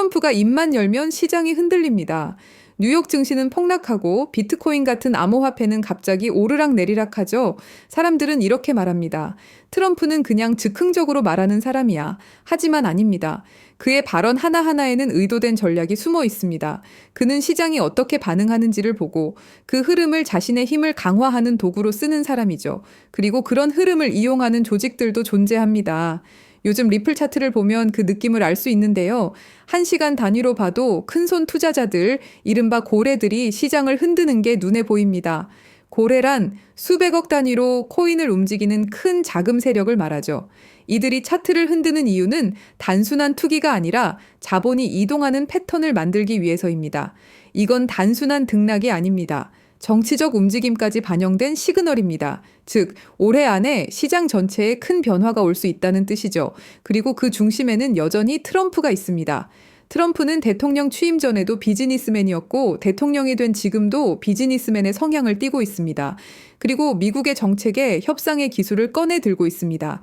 트럼프가 입만 열면 시장이 흔들립니다. 뉴욕 증시는 폭락하고 비트코인 같은 암호화폐는 갑자기 오르락내리락 하죠. 사람들은 이렇게 말합니다. 트럼프는 그냥 즉흥적으로 말하는 사람이야. 하지만 아닙니다. 그의 발언 하나하나에는 의도된 전략이 숨어 있습니다. 그는 시장이 어떻게 반응하는지를 보고 그 흐름을 자신의 힘을 강화하는 도구로 쓰는 사람이죠. 그리고 그런 흐름을 이용하는 조직들도 존재합니다. 요즘 리플 차트를 보면 그 느낌을 알 수 있는데요. 1시간 단위로 봐도 큰손 투자자들, 이른바 고래들이 시장을 흔드는 게 눈에 보입니다. 고래란 수백억 단위로 코인을 움직이는 큰 자금 세력을 말하죠. 이들이 차트를 흔드는 이유는 단순한 투기가 아니라 자본이 이동하는 패턴을 만들기 위해서입니다. 이건 단순한 등락이 아닙니다. 정치적 움직임까지 반영된 시그널입니다. 즉, 올해 안에 시장 전체에 큰 변화가 올 수 있다는 뜻이죠. 그리고 그 중심에는 여전히 트럼프가 있습니다. 트럼프는 대통령 취임 전에도 비즈니스맨이었고 대통령이 된 지금도 비즈니스맨의 성향을 띠고 있습니다. 그리고 미국의 정책에 협상의 기술을 꺼내 들고 있습니다.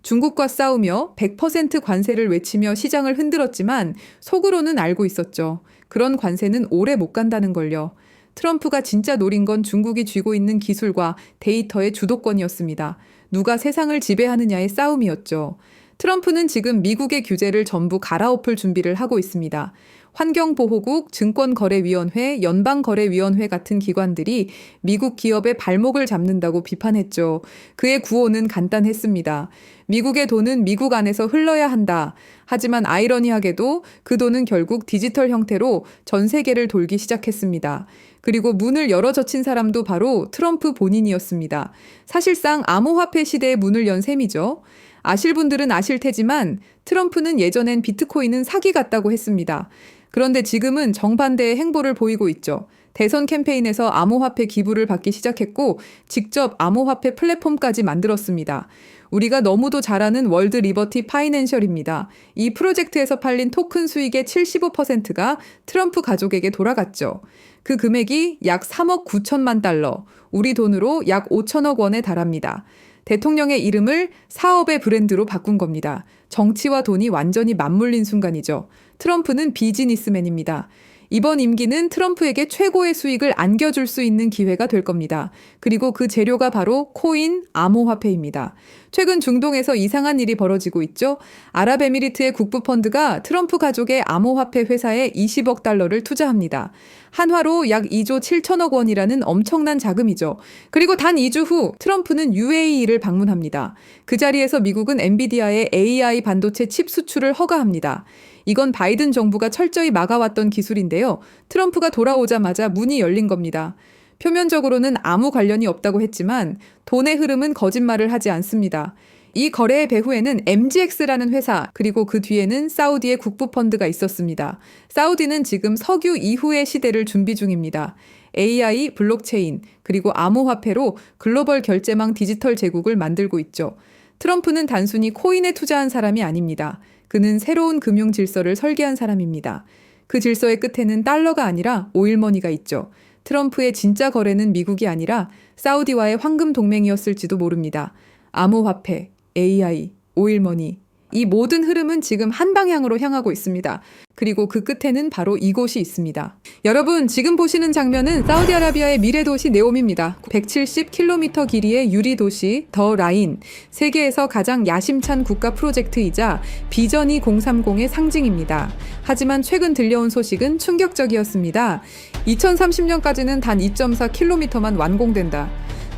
중국과 싸우며 100% 관세를 외치며 시장을 흔들었지만 속으로는 알고 있었죠. 그런 관세는 오래 못 간다는 걸요. 트럼프가 진짜 노린 건 중국이 쥐고 있는 기술과 데이터의 주도권이었습니다. 누가 세상을 지배하느냐의 싸움이었죠. 트럼프는 지금 미국의 규제를 전부 갈아엎을 준비를 하고 있습니다. 환경보호국, 증권거래위원회, 연방거래위원회 같은 기관들이 미국 기업의 발목을 잡는다고 비판했죠. 그의 구호는 간단했습니다. 미국의 돈은 미국 안에서 흘러야 한다. 하지만 아이러니하게도 그 돈은 결국 디지털 형태로 전 세계를 돌기 시작했습니다. 그리고 문을 열어 젖힌 사람도 바로 트럼프 본인이었습니다. 사실상 암호화폐 시대의 문을 연 셈이죠. 아실 분들은 아실 테지만 트럼프는 예전엔 비트코인은 사기 같다고 했습니다. 그런데 지금은 정반대의 행보를 보이고 있죠. 대선 캠페인에서 암호화폐 기부를 받기 시작했고 직접 암호화폐 플랫폼까지 만들었습니다. 우리가 너무도 잘 아는 월드 리버티 파이낸셜입니다. 이 프로젝트에서 팔린 토큰 수익의 75%가 트럼프 가족에게 돌아갔죠. 그 금액이 약 3억 9천만 달러, 우리 돈으로 약 5천억 원에 달합니다. 대통령의 이름을 사업의 브랜드로 바꾼 겁니다. 정치와 돈이 완전히 맞물린 순간이죠. 트럼프는 비즈니스맨입니다. 이번 임기는 트럼프에게 최고의 수익을 안겨줄 수 있는 기회가 될 겁니다. 그리고 그 재료가 바로 코인, 암호화폐입니다. 최근 중동에서 이상한 일이 벌어지고 있죠. 아랍에미리트의 국부펀드가 트럼프 가족의 암호화폐 회사에 20억 달러를 투자합니다. 한화로 약 2조 7천억 원이라는 엄청난 자금이죠. 그리고 단 2주 후 트럼프는 UAE를 방문합니다. 그 자리에서 미국은 엔비디아의 AI 반도체 칩 수출을 허가합니다. 이건 바이든 정부가 철저히 막아왔던 기술인데요. 트럼프가 돌아오자마자 문이 열린 겁니다. 표면적으로는 아무 관련이 없다고 했지만 돈의 흐름은 거짓말을 하지 않습니다. 이 거래의 배후에는 MGX라는 회사, 그리고 그 뒤에는 사우디의 국부펀드가 있었습니다. 사우디는 지금 석유 이후의 시대를 준비 중입니다. AI, 블록체인, 그리고 암호화폐로 글로벌 결제망 디지털 제국을 만들고 있죠. 트럼프는 단순히 코인에 투자한 사람이 아닙니다. 그는 새로운 금융 질서를 설계한 사람입니다. 그 질서의 끝에는 달러가 아니라 오일머니가 있죠. 트럼프의 진짜 거래는 미국이 아니라 사우디와의 황금 동맹이었을지도 모릅니다. 암호화폐, AI, 오일머니, 이 모든 흐름은 지금 한 방향으로 향하고 있습니다. 그리고 그 끝에는 바로 이곳이 있습니다. 여러분, 지금 보시는 장면은 사우디아라비아의 미래 도시 네옴입니다. 170km 길이의 유리 도시 더 라인, 세계에서 가장 야심찬 국가 프로젝트이자 비전 2030의 상징입니다. 하지만 최근 들려온 소식은 충격적이었습니다. 2030년까지는 단 2.4km만 완공된다.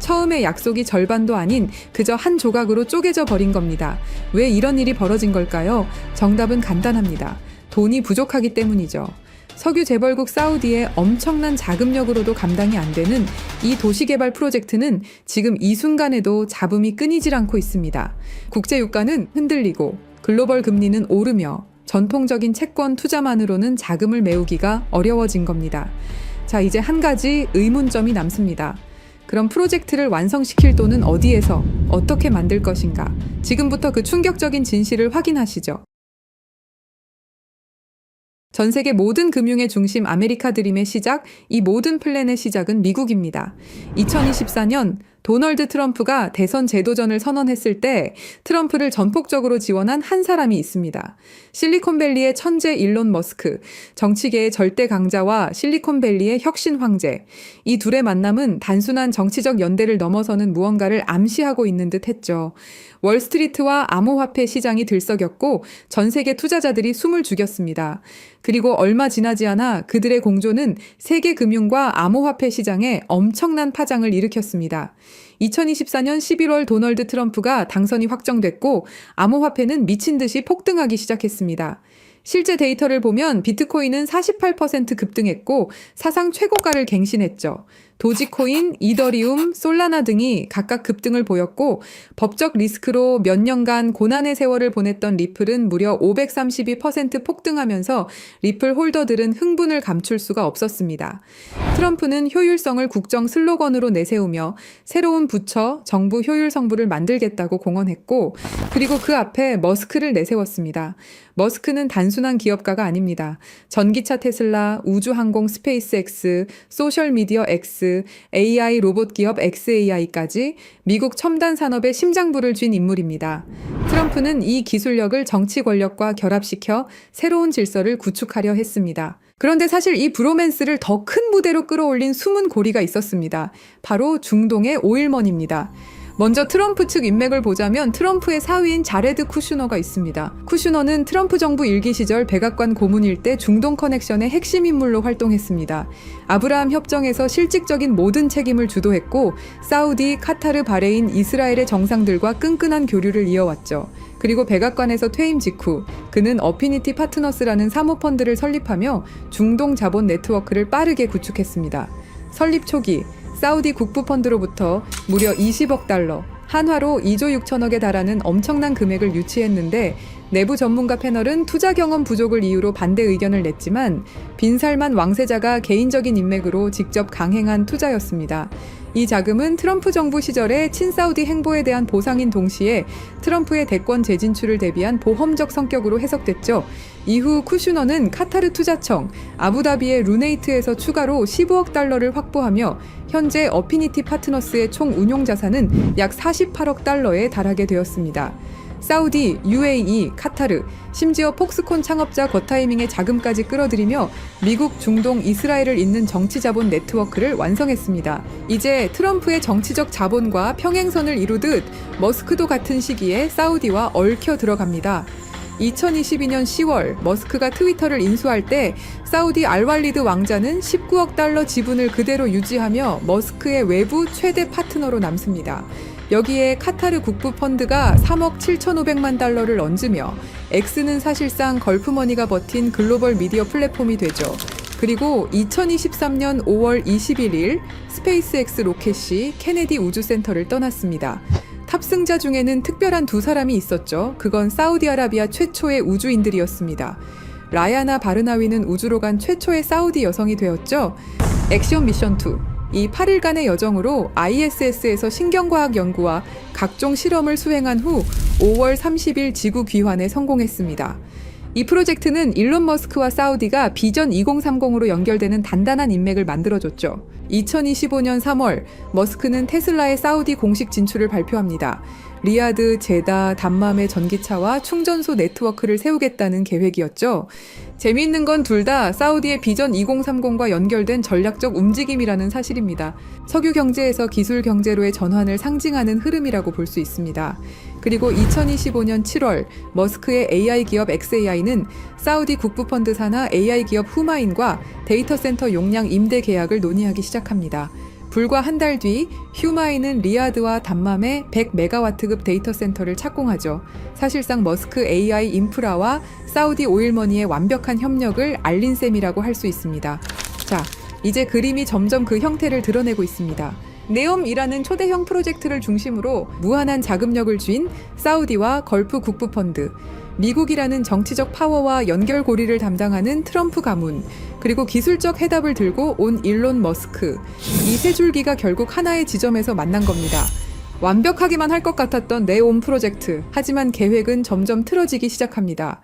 처음에 약속이 절반도 아닌 그저 한 조각으로 쪼개져 버린 겁니다. 왜 이런 일이 벌어진 걸까요? 정답은 간단합니다. 돈이 부족하기 때문이죠. 석유 재벌국 사우디의 엄청난 자금력으로도 감당이 안 되는 이 도시개발 프로젝트는 지금 이 순간에도 잡음이 끊이질 않고 있습니다. 국제유가는 흔들리고 글로벌 금리는 오르며 전통적인 채권 투자만으로는 자금을 메우기가 어려워진 겁니다. 자, 이제 한 가지 의문점이 남습니다. 그럼 프로젝트를 완성시킬 돈은 어디에서 어떻게 만들 것인가? 지금부터 그 충격적인 진실을 확인하시죠. 전 세계 모든 금융의 중심 아메리카 드림의 시작, 이 모든 플랜의 시작은 미국입니다. 2024년 도널드 트럼프가 대선 재도전을 선언했을 때 트럼프를 전폭적으로 지원한 한 사람이 있습니다. 실리콘밸리의 천재 일론 머스크, 정치계의 절대 강자와 실리콘밸리의 혁신 황제. 이 둘의 만남은 단순한 정치적 연대를 넘어서는 무언가를 암시하고 있는 듯 했죠. 월스트리트와 암호화폐 시장이 들썩였고 전 세계 투자자들이 숨을 죽였습니다. 그리고 얼마 지나지 않아 그들의 공조는 세계 금융과 암호화폐 시장에 엄청난 파장을 일으켰습니다. 2024년 11월 도널드 트럼프가 당선이 확정됐고 암호화폐는 미친 듯이 폭등하기 시작했습니다. 실제 데이터를 보면 비트코인은 48% 급등했고 사상 최고가를 갱신했죠. 도지코인, 이더리움, 솔라나 등이 각각 급등을 보였고 법적 리스크로 몇 년간 고난의 세월을 보냈던 리플은 무려 532% 폭등하면서 리플 홀더들은 흥분을 감출 수가 없었습니다. 트럼프는 효율성을 국정 슬로건으로 내세우며 새로운 부처, 정부 효율 성부를 만들겠다고 공언했고 그리고 그 앞에 머스크를 내세웠습니다. 머스크는 단순한 기업가가 아닙니다. 전기차 테슬라, 우주항공 스페이스X, 소셜미디어 X, AI 로봇 기업 xAI까지 미국 첨단 산업의 심장부를 쥔 인물입니다. 트럼프는 이 기술력을 정치 권력과 결합시켜 새로운 질서를 구축하려 했습니다. 그런데 사실 이 브로맨스를 더 큰 무대로 끌어올린 숨은 고리가 있었습니다. 바로 중동의 오일먼입니다. 먼저 트럼프 측 인맥을 보자면 트럼프의 사위인 자레드 쿠슈너가 있습니다. 쿠슈너는 트럼프 정부 일기 시절 백악관 고문일 때 중동 커넥션의 핵심 인물로 활동했습니다. 아브라함 협정에서 실질적인 모든 책임을 주도했고 사우디, 카타르, 바레인, 이스라엘의 정상들과 끈끈한 교류를 이어왔죠. 그리고 백악관에서 퇴임 직후 그는 어피니티 파트너스라는 사모펀드를 설립하며 중동 자본 네트워크를 빠르게 구축했습니다. 설립 초기 사우디 국부펀드로부터 무려 20억 달러, 한화로 2조 6천억에 달하는 엄청난 금액을 유치했는데 내부 전문가 패널은 투자 경험 부족을 이유로 반대 의견을 냈지만 빈살만 왕세자가 개인적인 인맥으로 직접 강행한 투자였습니다. 이 자금은 트럼프 정부 시절의 친사우디 행보에 대한 보상인 동시에 트럼프의 대권 재진출을 대비한 보험적 성격으로 해석됐죠. 이후 쿠슈너는 카타르 투자청, 아부다비의 루네이트에서 추가로 15억 달러를 확보하며 현재 어피니티 파트너스의 총 운용 자산은 약 48억 달러에 달하게 되었습니다. 사우디, UAE, 카타르, 심지어 폭스콘 창업자 거타이밍의 자금까지 끌어들이며 미국, 중동, 이스라엘을 잇는 정치자본 네트워크를 완성했습니다. 이제 트럼프의 정치적 자본과 평행선을 이루듯 머스크도 같은 시기에 사우디와 얽혀 들어갑니다. 2022년 10월 머스크가 트위터를 인수할 때 사우디 알왈리드 왕자는 19억 달러 지분을 그대로 유지하며 머스크의 외부 최대 파트너로 남습니다. 여기에 카타르 국부펀드가 3억 7,500만 달러를 얹으며 X는 사실상 걸프머니가 버틴 글로벌 미디어 플랫폼이 되죠. 그리고 2023년 5월 21일 스페이스X 로켓이 케네디 우주센터를 떠났습니다. 탑승자 중에는 특별한 두 사람이 있었죠. 그건 사우디아라비아 최초의 우주인들이었습니다. 라야나 바르나위는 우주로 간 최초의 사우디 여성이 되었죠. 액션 미션 2. 이 8일간의 여정으로 ISS에서 신경과학 연구와 각종 실험을 수행한 후 5월 30일 지구 귀환에 성공했습니다. 이 프로젝트는 일론 머스크와 사우디가 비전 2030으로 연결되는 단단한 인맥을 만들어줬죠. 2025년 3월 머스크는 테슬라의 사우디 공식 진출을 발표합니다. 리야드, 제다, 담맘의 전기차와 충전소 네트워크를 세우겠다는 계획이었죠. 재미있는 건 둘 다 사우디의 비전 2030과 연결된 전략적 움직임이라는 사실입니다. 석유 경제에서 기술 경제로의 전환을 상징하는 흐름이라고 볼 수 있습니다. 그리고 2025년 7월 머스크의 AI 기업 xAI는 사우디 국부펀드 산하 AI 기업 후마인과 데이터 센터 용량 임대 계약을 논의하기 시작합니다. 불과 한 달 뒤 휴마인은 리야드와 담맘에 100메가와트급 데이터 센터를 착공하죠. 사실상 머스크 AI 인프라와 사우디 오일머니의 완벽한 협력을 알린 셈이라고 할 수 있습니다. 자, 이제 그림이 점점 그 형태를 드러내고 있습니다. 네옴이라는 초대형 프로젝트를 중심으로 무한한 자금력을 쥔 사우디와 걸프 국부펀드, 미국이라는 정치적 파워와 연결고리를 담당하는 트럼프 가문, 그리고 기술적 해답을 들고 온 일론 머스크, 이 세 줄기가 결국 하나의 지점에서 만난 겁니다. 완벽하기만 할 것 같았던 네옴 프로젝트, 하지만 계획은 점점 틀어지기 시작합니다.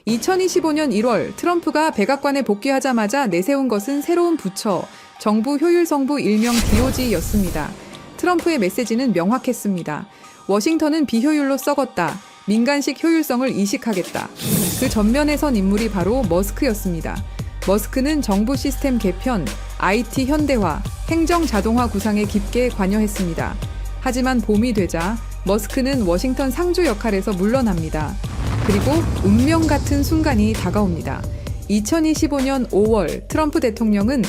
2025년 1월 트럼프가 백악관에 복귀하자마자 내세운 것은 새로운 부처, 정부 효율성부 일명 DOG였습니다. 트럼프의 메시지는 명확했습니다. 워싱턴은 비효율로 썩었다. 민간식 효율성을 이식하겠다. 그 전면에 선 인물이 바로 머스크였습니다. 머스크는 정부 시스템 개편, IT 현대화, 행정 자동화 구상에 깊게 관여했습니다. 하지만 봄이 되자 머스크는 워싱턴 상주 역할에서 물러납니다. 그리고 운명 같은 순간이 다가옵니다. 2025년 5월 트럼프 대통령은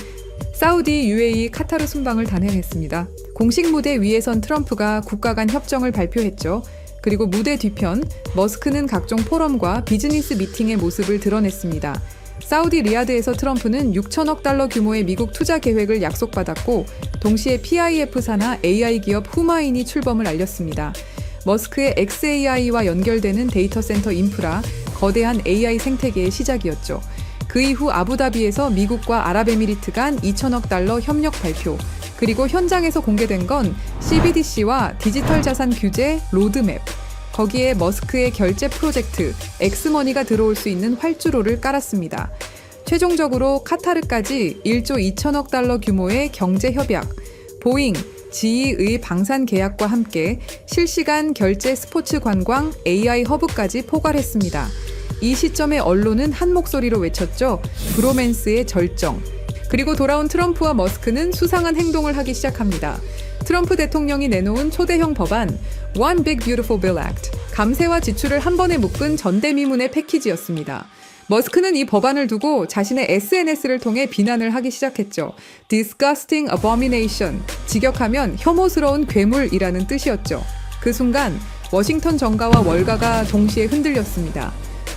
사우디, UAE, 카타르 순방을 단행했습니다. 공식 무대 위에 선 트럼프가 국가 간 협정을 발표했죠. 그리고 무대 뒤편, 머스크는 각종 포럼과 비즈니스 미팅의 모습을 드러냈습니다. 사우디 리야드에서 트럼프는 6천억 달러 규모의 미국 투자 계획을 약속받았고 동시에 PIF 산하 AI 기업 후마인이 출범을 알렸습니다. 머스크의 XAI와 연결되는 데이터 센터 인프라, 거대한 AI 생태계의 시작이었죠. 그 이후 아부다비에서 미국과 아랍에미리트 간 2천억 달러 협력 발표, 그리고 현장에서 공개된 건 CBDC와 디지털 자산 규제 로드맵, 거기에 머스크의 결제 프로젝트 엑스머니가 들어올 수 있는 활주로를 깔았습니다. 최종적으로 카타르까지 1조 2천억 달러 규모의 경제 협약, 보잉, GE의 방산 계약과 함께 실시간 결제 스포츠 관광 AI 허브까지 포괄했습니다. 이 시점에 언론은 한 목소리로 외쳤죠. 브로맨스의 절정. 그리고 돌아온 트럼프와 머스크는 수상한 행동을 하기 시작합니다. 트럼프 대통령이 내놓은 초대형 법안 One Big Beautiful Bill Act, 감세와 지출을 한 번에 묶은 전대미문의 패키지였습니다. 머스크는 이 법안을 두고 자신의 SNS를 통해 비난을 하기 시작했죠. Disgusting abomination, 직역하면 혐오스러운 괴물이라는 뜻이었죠. 그 순간 워싱턴 정가와 월가가 동시에 흔들렸습니다.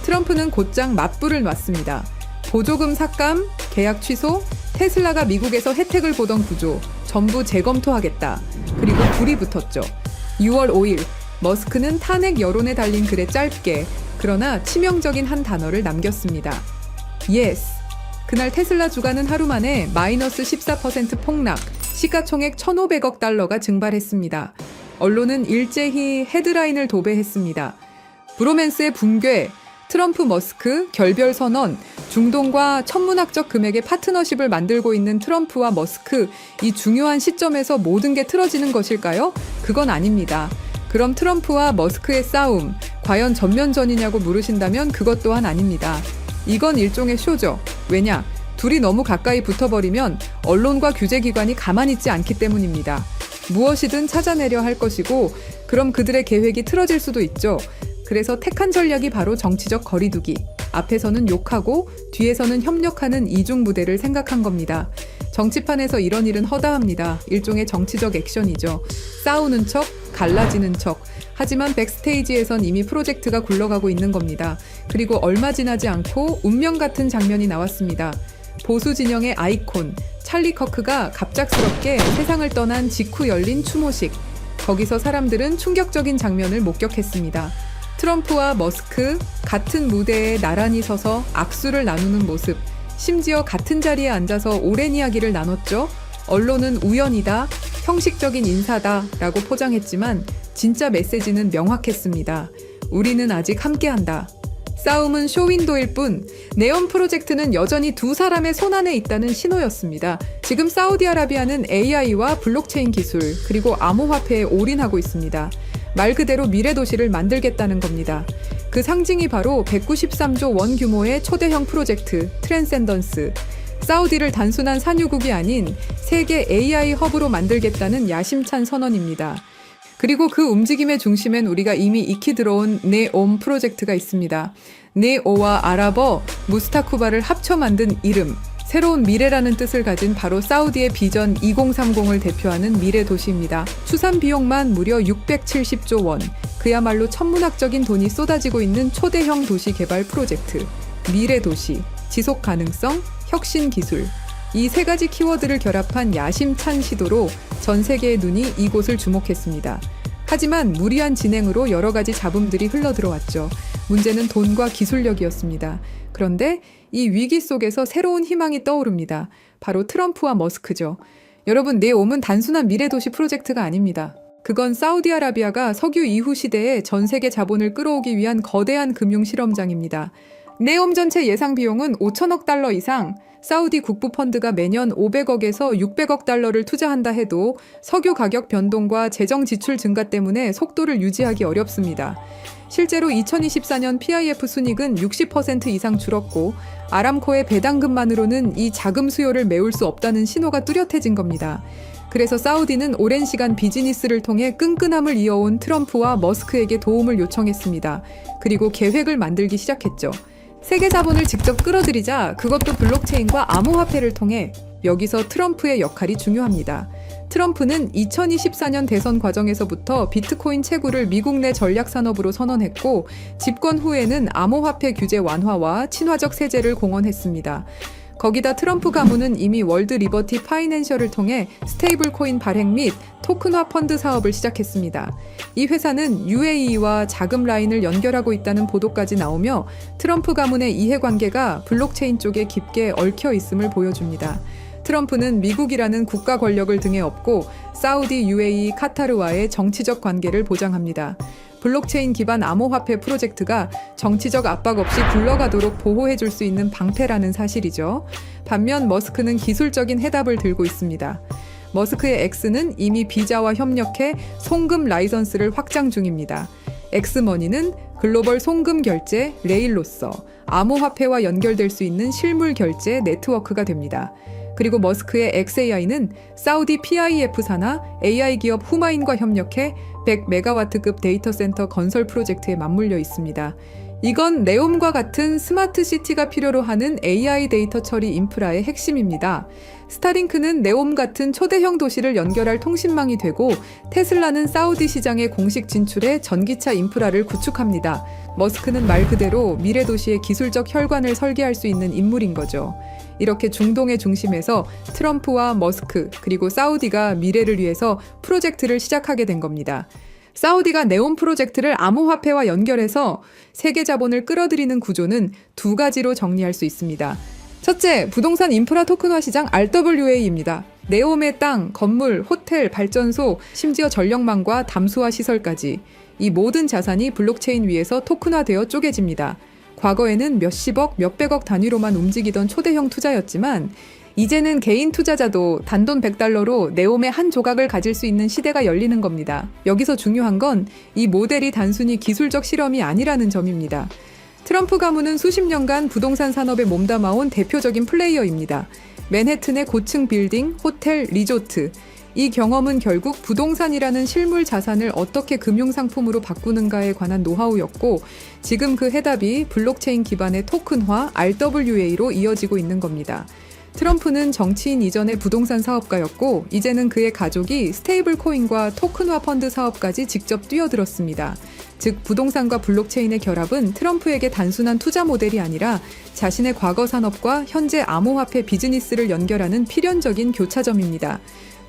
트럼프는 곧장 맞불을 놨습니다. 보조금 삭감, 계약 취소, 테슬라가 미국에서 혜택을 보던 구조 전부 재검토하겠다. 그리고 불이 붙었죠. 6월 5일 머스크는 탄핵 여론에 달린 글에 짧게 그러나 치명적인 한 단어를 남겼습니다. Yes. 그날 테슬라 주가는 하루 만에 마이너스 14% 폭락, 시가총액 1,500억 달러가 증발했습니다. 언론은 일제히 헤드라인을 도배했습니다. 브로맨스의 붕괴, 트럼프 머스크 결별 선언, 중동과 천문학적 금액의 파트너십을 만들고 있는 트럼프와 머스크, 이 중요한 시점에서 모든 게 틀어지는 것일까요? 그건 아닙니다. 그럼 트럼프와 머스크의 싸움, 과연 전면전이냐고 물으신다면 그것 또한 아닙니다. 이건 일종의 쇼죠. 왜냐? 둘이 너무 가까이 붙어버리면 언론과 규제기관이 가만히 있지 않기 때문입니다. 무엇이든 찾아내려 할 것이고, 그럼 그들의 계획이 틀어질 수도 있죠. 그래서 택한 전략이 바로 정치적 거리두기. 앞에서는 욕하고 뒤에서는 협력하는 이중부대를 생각한 겁니다. 정치판에서 이런 일은 허다합니다. 일종의 정치적 액션이죠. 싸우는 척, 갈라지는 척. 하지만 백스테이지에선 이미 프로젝트가 굴러가고 있는 겁니다. 그리고 얼마 지나지 않고 운명 같은 장면이 나왔습니다. 보수 진영의 아이콘, 찰리 커크가 갑작스럽게 세상을 떠난 직후 열린 추모식. 거기서 사람들은 충격적인 장면을 목격했습니다. 트럼프와 머스크 같은 무대에 나란히 서서 악수를 나누는 모습, 심지어 같은 자리에 앉아서 오랜 이야기를 나눴죠. 언론은 우연이다, 형식적인 인사다 라고 포장했지만 진짜 메시지는 명확했습니다. 우리는 아직 함께한다. 싸움은 쇼윈도일 뿐 네온 프로젝트는 여전히 두 사람의 손안에 있다는 신호였습니다. 지금 사우디아라비아는 AI와 블록체인 기술 그리고 암호화폐에 올인하고 있습니다. 말 그대로 미래 도시를 만들겠다는 겁니다. 그 상징이 바로 193조 원 규모의 초대형 프로젝트 트랜센던스. 사우디를 단순한 산유국이 아닌 세계 AI 허브로 만들겠다는 야심찬 선언입니다. 그리고 그 움직임의 중심엔 우리가 이미 익히 들어온 네옴 프로젝트가 있습니다. 네오와 아랍어 무스타쿠바를 합쳐 만든 이름, 새로운 미래라는 뜻을 가진 바로 사우디의 비전 2030을 대표하는 미래 도시입니다. 추산 비용만 무려 670조 원, 그야말로 천문학적인 돈이 쏟아지고 있는 초대형 도시 개발 프로젝트. 미래 도시, 지속 가능성, 혁신 기술. 이 세 가지 키워드를 결합한 야심찬 시도로 전 세계의 눈이 이곳을 주목했습니다. 하지만 무리한 진행으로 여러 가지 잡음들이 흘러들어왔죠. 문제는 돈과 기술력이었습니다. 그런데 이 위기 속에서 새로운 희망이 떠오릅니다. 바로 트럼프와 머스크죠. 여러분, 네옴은 단순한 미래도시 프로젝트가 아닙니다. 그건 사우디아라비아가 석유 이후 시대에 전 세계 자본을 끌어오기 위한 거대한 금융 실험장입니다. 네옴 전체 예상 비용은 5천억 달러 이상, 사우디 국부 펀드가 매년 500억에서 600억 달러를 투자한다 해도 석유 가격 변동과 재정 지출 증가 때문에 속도를 유지하기 어렵습니다. 실제로 2024년 PIF 순이익은 60% 이상 줄었고 아람코의 배당금만으로는 이 자금 수요를 메울 수 없다는 신호가 뚜렷해진 겁니다. 그래서 사우디는 오랜 시간 비즈니스를 통해 끈끈함을 이어온 트럼프와 머스크에게 도움을 요청했습니다. 그리고 계획을 만들기 시작했죠. 세계 자본을 직접 끌어들이자 그것도 블록체인과 암호화폐를 통해 여기서 트럼프의 역할이 중요합니다. 트럼프는 2024년 대선 과정에서부터 비트코인 채굴을 미국 내 전략 산업으로 선언했고 집권 후에는 암호화폐 규제 완화와 친화적 세제를 공언했습니다. 거기다 트럼프 가문은 이미 월드 리버티 파이낸셜을 통해 스테이블 코인 발행 및 토큰화 펀드 사업을 시작했습니다. 이 회사는 UAE와 자금 라인을 연결하고 있다는 보도까지 나오며 트럼프 가문의 이해관계가 블록체인 쪽에 깊게 얽혀 있음을 보여줍니다. 트럼프는 미국이라는 국가 권력을 등에 업고 사우디, UAE, 카타르와의 정치적 관계를 보장합니다. 블록체인 기반 암호화폐 프로젝트가 정치적 압박 없이 굴러가도록 보호해줄 수 있는 방패라는 사실이죠. 반면 머스크는 기술적인 해답을 들고 있습니다. 머스크의 X는 이미 비자와 협력해 송금 라이선스를 확장 중입니다. 엑스머니는 글로벌 송금 결제 레일로서 암호화폐와 연결될 수 있는 실물 결제 네트워크가 됩니다. 그리고 머스크의 XAI는 사우디 PIF사나 AI 기업 후마인과 협력해 100메가와트급 데이터 센터 건설 프로젝트에 맞물려 있습니다. 이건 네옴과 같은 스마트 시티가 필요로 하는 AI 데이터 처리 인프라의 핵심입니다. 스타링크는 네옴 같은 초대형 도시를 연결할 통신망이 되고 테슬라는 사우디 시장에 공식 진출해 전기차 인프라를 구축합니다. 머스크는 말 그대로 미래 도시의 기술적 혈관을 설계할 수 있는 인물인 거죠. 이렇게 중동의 중심에서 트럼프와 머스크 그리고 사우디가 미래를 위해서 프로젝트를 시작하게 된 겁니다. 사우디가 네옴 프로젝트를 암호화폐와 연결해서 세계 자본을 끌어들이는 구조는 두 가지로 정리할 수 있습니다. 첫째, 부동산 인프라 토큰화 시장 RWA입니다. 네옴의 땅, 건물, 호텔, 발전소, 심지어 전력망과 담수화 시설까지 이 모든 자산이 블록체인 위에서 토큰화되어 쪼개집니다. 과거에는 몇십억, 몇백억 단위로만 움직이던 초대형 투자였지만 이제는 개인 투자자도 단돈 100달러로 네옴의 한 조각을 가질 수 있는 시대가 열리는 겁니다. 여기서 중요한 건 이 모델이 단순히 기술적 실험이 아니라는 점입니다. 트럼프 가문은 수십 년간 부동산 산업에 몸담아온 대표적인 플레이어입니다. 맨해튼의 고층 빌딩, 호텔, 리조트. 이 경험은 결국 부동산이라는 실물 자산을 어떻게 금융상품으로 바꾸는가에 관한 노하우였고 지금 그 해답이 블록체인 기반의 토큰화 RWA로 이어지고 있는 겁니다. 트럼프는 정치인 이전의 부동산 사업가였고 이제는 그의 가족이 스테이블 코인과 토큰화 펀드 사업까지 직접 뛰어들었습니다. 즉 부동산과 블록체인의 결합은 트럼프에게 단순한 투자 모델이 아니라 자신의 과거 산업과 현재 암호화폐 비즈니스를 연결하는 필연적인 교차점입니다.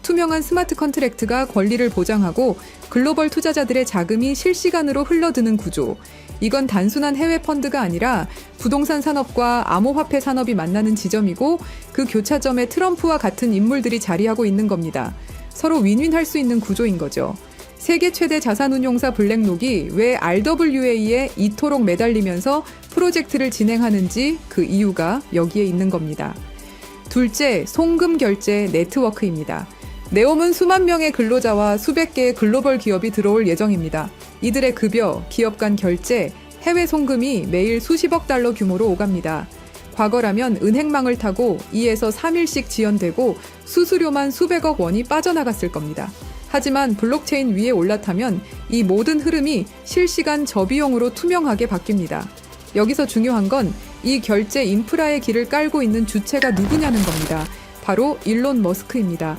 투명한 스마트 컨트랙트가 권리를 보장하고 글로벌 투자자들의 자금이 실시간으로 흘러드는 구조. 이건 단순한 해외 펀드가 아니라 부동산 산업과 암호화폐 산업이 만나는 지점이고 그 교차점에 트럼프와 같은 인물들이 자리하고 있는 겁니다. 서로 윈윈할 수 있는 구조인 거죠. 세계 최대 자산운용사 블랙록이 왜 RWA에 이토록 매달리면서 프로젝트를 진행하는지 그 이유가 여기에 있는 겁니다. 둘째, 송금 결제 네트워크입니다. 네옴은 수만 명의 근로자와 수백 개의 글로벌 기업이 들어올 예정입니다. 이들의 급여, 기업 간 결제, 해외 송금이 매일 수십억 달러 규모로 오갑니다. 과거라면 은행망을 타고 2에서 3일씩 지연되고 수수료만 수백억 원이 빠져나갔을 겁니다. 하지만 블록체인 위에 올라타면 이 모든 흐름이 실시간 저비용으로 투명하게 바뀝니다. 여기서 중요한 건 이 결제 인프라의 길을 깔고 있는 주체가 누구냐는 겁니다. 바로 일론 머스크입니다.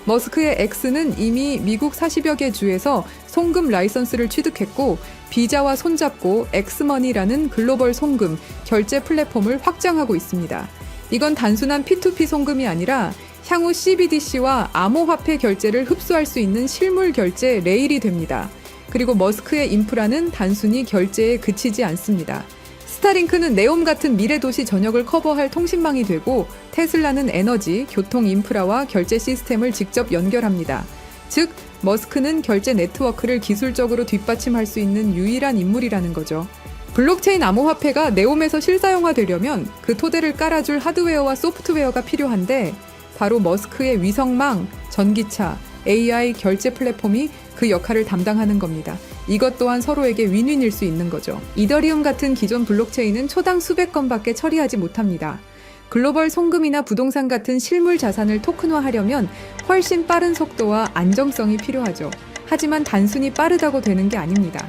머스크의 X는 이미 미국 40여 개 주에서 송금 라이선스를 취득했고 비자와 손잡고 엑스머니라는 글로벌 송금, 결제 플랫폼을 확장하고 있습니다. 이건 단순한 P2P 송금이 아니라 향후 CBDC와 암호화폐 결제를 흡수할 수 있는 실물 결제 레일이 됩니다. 그리고 머스크의 인프라는 단순히 결제에 그치지 않습니다. 스타링크는 네옴 같은 미래 도시 전역을 커버할 통신망이 되고 테슬라는 에너지, 교통 인프라와 결제 시스템을 직접 연결합니다. 즉, 머스크는 결제 네트워크를 기술적으로 뒷받침할 수 있는 유일한 인물이라는 거죠. 블록체인 암호화폐가 네옴에서 실사용화되려면 그 토대를 깔아줄 하드웨어와 소프트웨어가 필요한데 바로 머스크의 위성망, 전기차, AI 결제 플랫폼이 그 역할을 담당하는 겁니다. 이것 또한 서로에게 윈윈일 수 있는 거죠. 이더리움 같은 기존 블록체인은 초당 수백 건밖에 처리하지 못합니다. 글로벌 송금이나 부동산 같은 실물 자산을 토큰화하려면 훨씬 빠른 속도와 안정성이 필요하죠. 하지만 단순히 빠르다고 되는 게 아닙니다.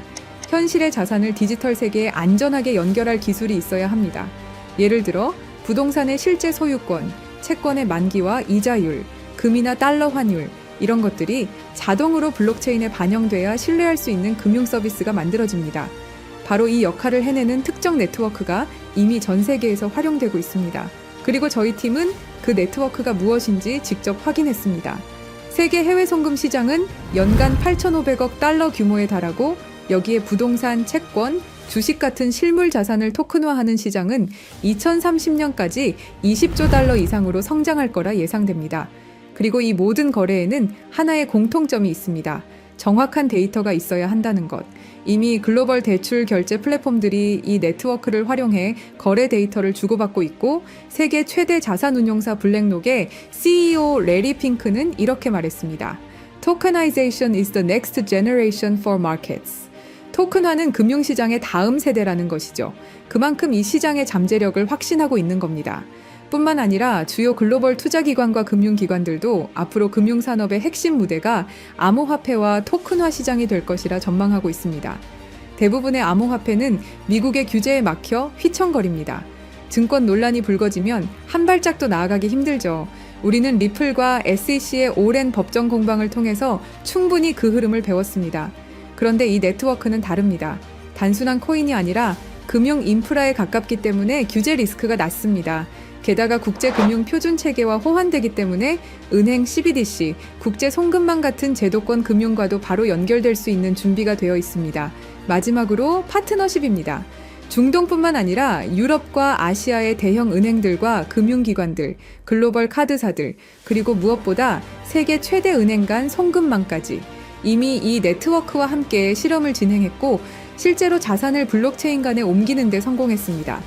현실의 자산을 디지털 세계에 안전하게 연결할 기술이 있어야 합니다. 예를 들어 부동산의 실제 소유권, 채권의 만기와 이자율, 금이나 달러 환율 이런 것들이 자동으로 블록체인에 반영돼야 신뢰할 수 있는 금융 서비스가 만들어집니다. 바로 이 역할을 해내는 특정 네트워크가 이미 전 세계에서 활용되고 있습니다. 그리고 저희 팀은 그 네트워크가 무엇인지 직접 확인했습니다. 세계 해외 송금 시장은 연간 8,500억 달러 규모에 달하고 여기에 부동산, 채권, 주식 같은 실물 자산을 토큰화하는 시장은 2030년까지 20조 달러 이상으로 성장할 거라 예상됩니다. 그리고 이 모든 거래에는 하나의 공통점이 있습니다. 정확한 데이터가 있어야 한다는 것. 이미 글로벌 대출 결제 플랫폼들이 이 네트워크를 활용해 거래 데이터를 주고받고 있고 세계 최대 자산운용사 블랙록의 CEO 레리 핑크는 이렇게 말했습니다. Tokenization is the next generation for markets. 토큰화는 금융시장의 다음 세대라는 것이죠. 그만큼 이 시장의 잠재력을 확신하고 있는 겁니다. 뿐만 아니라 주요 글로벌 투자기관과 금융기관들도 앞으로 금융산업의 핵심 무대가 암호화폐와 토큰화 시장이 될 것이라 전망하고 있습니다. 대부분의 암호화폐는 미국의 규제에 막혀 휘청거립니다. 증권 논란이 불거지면 한 발짝도 나아가기 힘들죠. 우리는 리플과 SEC의 오랜 법정 공방을 통해서 충분히 그 흐름을 배웠습니다. 그런데 이 네트워크는 다릅니다. 단순한 코인이 아니라 금융 인프라에 가깝기 때문에 규제 리스크가 낮습니다. 게다가 국제금융표준체계와 호환되기 때문에 은행 CBDC, 국제송금망 같은 제도권 금융과도 바로 연결될 수 있는 준비가 되어 있습니다. 마지막으로 파트너십입니다. 중동뿐만 아니라 유럽과 아시아의 대형 은행들과 금융기관들, 글로벌 카드사들, 그리고 무엇보다 세계 최대 은행 간 송금망까지 이미 이 네트워크와 함께 실험을 진행했고 실제로 자산을 블록체인 간에 옮기는 데 성공했습니다.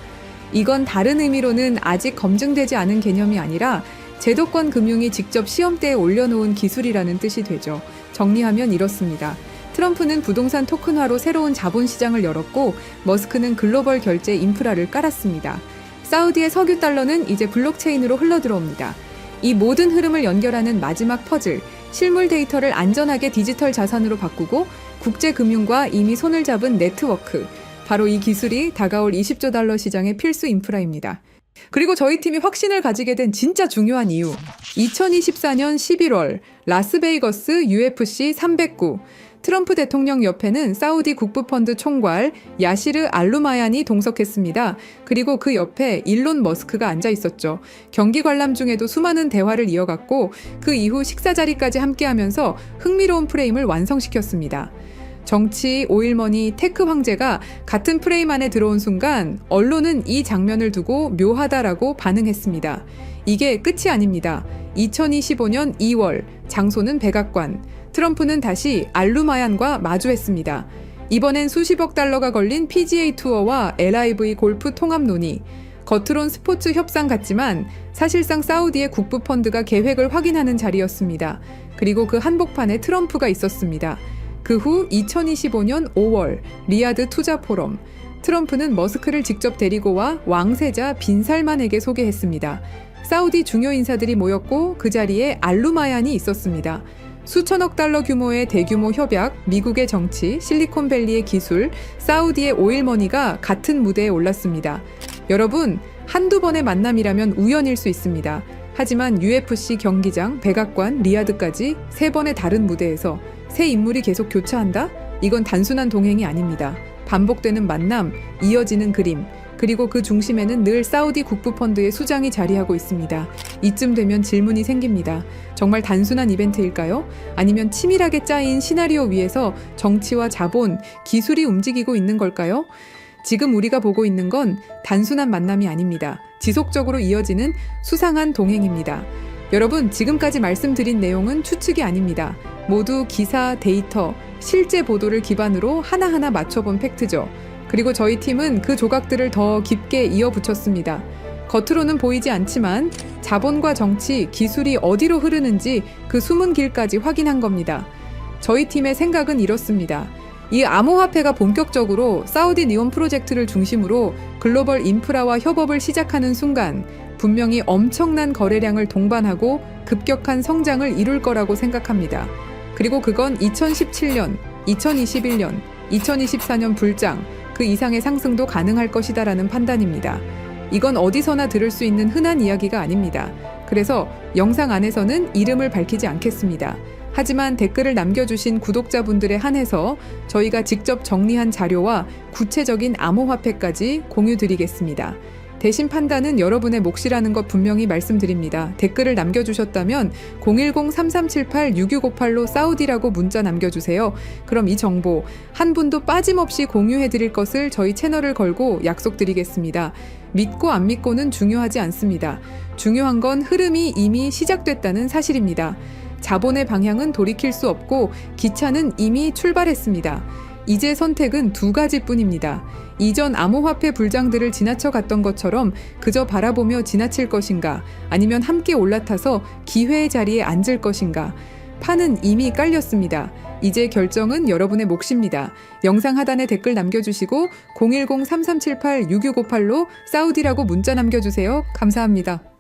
이건 다른 의미로는 아직 검증되지 않은 개념이 아니라 제도권 금융이 직접 시험대에 올려놓은 기술이라는 뜻이 되죠. 정리하면 이렇습니다. 트럼프는 부동산 토큰화로 새로운 자본시장을 열었고 머스크는 글로벌 결제 인프라를 깔았습니다. 사우디의 석유 달러는 이제 블록체인으로 흘러들어옵니다. 이 모든 흐름을 연결하는 마지막 퍼즐, 실물 데이터를 안전하게 디지털 자산으로 바꾸고 국제금융과 이미 손을 잡은 네트워크, 바로 이 기술이 다가올 20조 달러 시장의 필수 인프라입니다. 그리고 저희 팀이 확신을 가지게 된 진짜 중요한 이유. 2024년 11월 라스베이거스 UFC 309 트럼프 대통령 옆에는 사우디 국부펀드 총괄 야시르 알루마얀이 동석했습니다. 그리고 그 옆에 일론 머스크가 앉아 있었죠. 경기 관람 중에도 수많은 대화를 이어갔고 그 이후 식사 자리까지 함께하면서 흥미로운 프레임을 완성시켰습니다. 정치, 오일머니, 테크 황제가 같은 프레임 안에 들어온 순간 언론은 이 장면을 두고 묘하다라고 반응했습니다. 이게 끝이 아닙니다. 2025년 2월, 장소는 백악관. 트럼프는 다시 알루마얀과 마주했습니다. 이번엔 수십억 달러가 걸린 PGA 투어와 LIV 골프 통합 논의. 겉으론 스포츠 협상 같지만 사실상 사우디의 국부펀드가 계획을 확인하는 자리였습니다. 그리고 그 한복판에 트럼프가 있었습니다. 그 후 2025년 5월 리야드 투자 포럼. 트럼프는 머스크를 직접 데리고 와 왕세자 빈 살만에게 소개했습니다. 사우디 중요 인사들이 모였고 그 자리에 알루마얀이 있었습니다. 수천억 달러 규모의 대규모 협약, 미국의 정치, 실리콘밸리의 기술, 사우디의 오일머니가 같은 무대에 올랐습니다. 여러분, 한두 번의 만남이라면 우연일 수 있습니다. 하지만 UFC 경기장, 백악관, 리야드까지 3번의 다른 무대에서 새 인물이 계속 교차한다? 이건 단순한 동행이 아닙니다. 반복되는 만남, 이어지는 그림, 그리고 그 중심에는 늘 사우디 국부펀드의 수장이 자리하고 있습니다. 이쯤 되면 질문이 생깁니다. 정말 단순한 이벤트일까요? 아니면 치밀하게 짜인 시나리오 위에서 정치와 자본, 기술이 움직이고 있는 걸까요? 지금 우리가 보고 있는 건 단순한 만남이 아닙니다. 지속적으로 이어지는 수상한 동행입니다. 여러분, 지금까지 말씀드린 내용은 추측이 아닙니다. 모두 기사, 데이터, 실제 보도를 기반으로 하나하나 맞춰본 팩트죠. 그리고 저희 팀은 그 조각들을 더 깊게 이어붙였습니다. 겉으로는 보이지 않지만 자본과 정치, 기술이 어디로 흐르는지 그 숨은 길까지 확인한 겁니다. 저희 팀의 생각은 이렇습니다. 이 암호화폐가 본격적으로 사우디 니온 프로젝트를 중심으로 글로벌 인프라와 협업을 시작하는 순간 분명히 엄청난 거래량을 동반하고 급격한 성장을 이룰 거라고 생각합니다. 그리고 그건 2017년, 2021년, 2024년 불장, 그 이상의 상승도 가능할 것이다라는 판단입니다. 이건 어디서나 들을 수 있는 흔한 이야기가 아닙니다. 그래서 영상 안에서는 이름을 밝히지 않겠습니다. 하지만 댓글을 남겨주신 구독자분들에 한해서 저희가 직접 정리한 자료와 구체적인 암호화폐까지 공유드리겠습니다. 대신 판단은 여러분의 몫이라는 것 분명히 말씀드립니다. 댓글을 남겨주셨다면 010-3378-6658로 사우디라고 문자 남겨주세요. 그럼 이 정보 한 분도 빠짐없이 공유해드릴 것을 저희 채널을 걸고 약속드리겠습니다. 믿고 안 믿고는 중요하지 않습니다. 중요한 건 흐름이 이미 시작됐다는 사실입니다. 자본의 방향은 돌이킬 수 없고 기차는 이미 출발했습니다. 이제 선택은 두 가지뿐입니다. 이전 암호화폐 불장들을 지나쳐 갔던 것처럼 그저 바라보며 지나칠 것인가, 아니면 함께 올라타서 기회의 자리에 앉을 것인가. 판은 이미 깔렸습니다. 이제 결정은 여러분의 몫입니다. 영상 하단에 댓글 남겨주시고 010-3378-6658로 사우디라고 문자 남겨주세요. 감사합니다.